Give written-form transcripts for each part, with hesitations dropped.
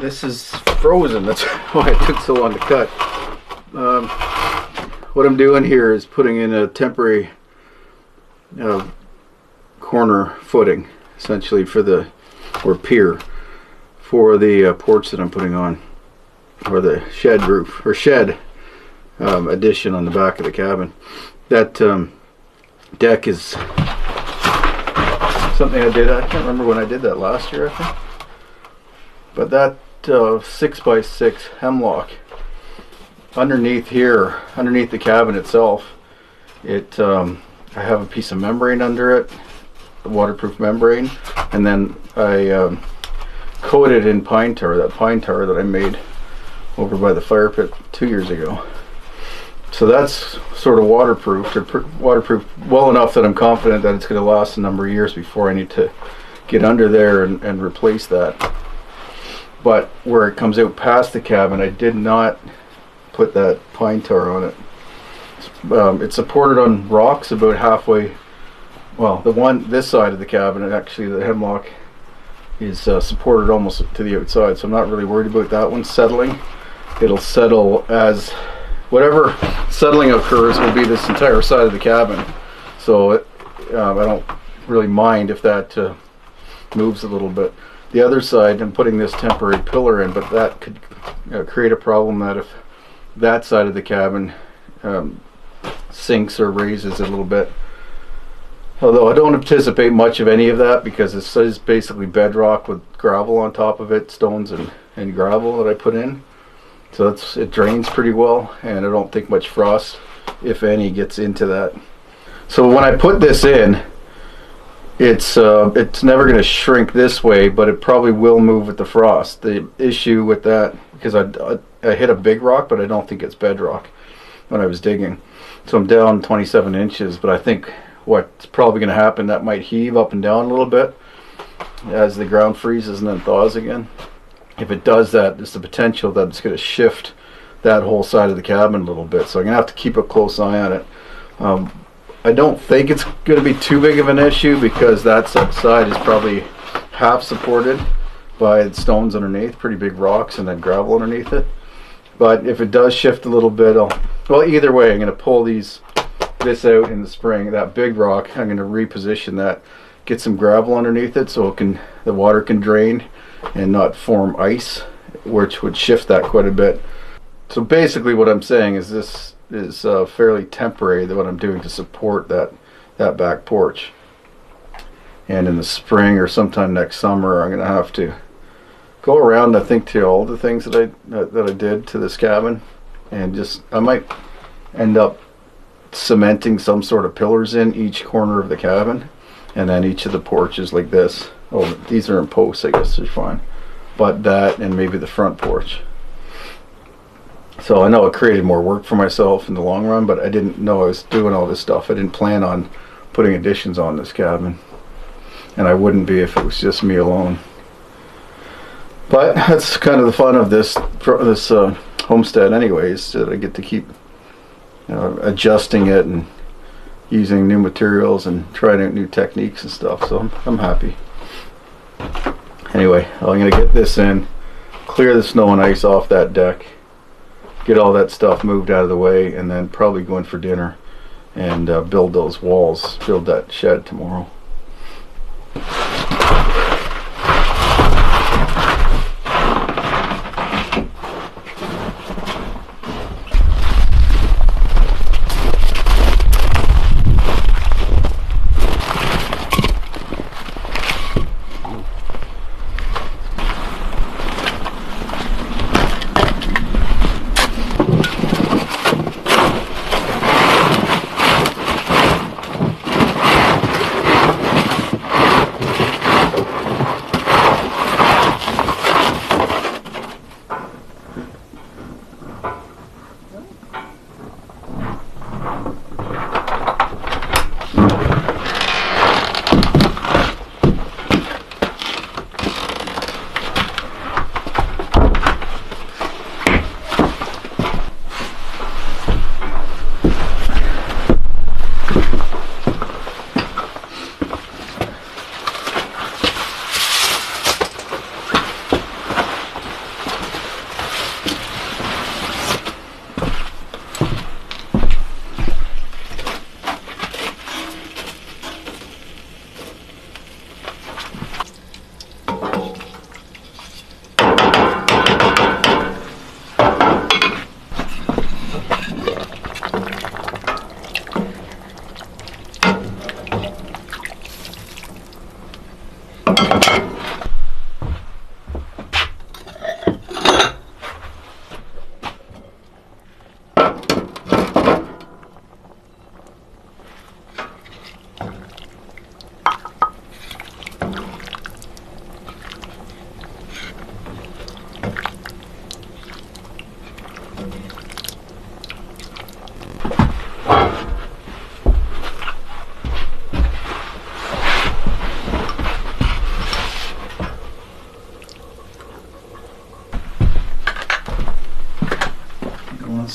this is frozen. That's why it took so long to cut. What I'm doing here is putting in a temporary corner footing, essentially for the pier for the porch that I'm putting on, or the shed roof or shed addition on the back of the cabin. That deck is something I did. I can't remember when I did that last year, I think. But that 6x6 hemlock underneath here, underneath the cabin itself, I have a piece of membrane under it, the waterproof membrane, and then I coated in pine tar, that pine tar that I made over by the fire pit 2 years ago. So that's sort of waterproofed, or waterproof well enough that I'm confident that it's going to last a number of years before I need to get under there and replace that. But where it comes out past the cabin, I did not put that pine tar on it. It's supported on rocks about halfway. Well, this side of the cabin, and actually the hemlock is supported almost to the outside, so I'm not really worried about that one settling. It'll settle as whatever settling occurs will be this entire side of the cabin. So I don't really mind if that moves a little bit. The other side, I'm putting this temporary pillar in, but that could create a problem that if that side of the cabin sinks or raises a little bit. Although I don't anticipate much of any of that, because this is basically bedrock with gravel on top of it, stones and gravel that I put in. So it drains pretty well, and I don't think much frost, if any, gets into that. So when I put this in, it's never going to shrink this way, but it probably will move with the frost. The issue with that, because I hit a big rock, but I don't think it's bedrock when I was digging. So I'm down 27 inches, but I think what's probably going to happen, that might heave up and down a little bit as the ground freezes and then thaws again. If it does that, there's the potential that it's going to shift that whole side of the cabin a little bit. So I'm going to have to keep a close eye on it. I don't think it's going to be too big of an issue, because that side is probably half supported by the stones underneath, pretty big rocks, and then gravel underneath it. But if it does shift a little bit, well, either way, I'm going to pull this out in the spring. That big rock, I'm going to reposition that, get some gravel underneath it so the water can drain and not form ice, which would shift that quite a bit. So basically what I'm saying is this is fairly temporary, what I'm doing to support that back porch. And in the spring or sometime next summer, I'm going to have to go around, I think, to all the things that I did to this cabin, and I might end up cementing some sort of pillars in each corner of the cabin, and then each of the porches like this. Oh, these are in posts, I guess they're fine. But that, and maybe the front porch. So I know it created more work for myself in the long run, but I didn't know I was doing all this stuff. I didn't plan on putting additions on this cabin, and I wouldn't be if it was just me alone. But that's kind of the fun of this homestead anyways, that I get to keep adjusting it and using new materials and trying out new techniques and stuff. So I'm happy. Anyway, I'm going to get this in, clear the snow and ice off that deck, get all that stuff moved out of the way, and then probably go in for dinner and build those walls, build that shed tomorrow.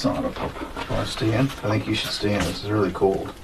sauna pup. You want to stay in? I think you should stay in. This is really cold.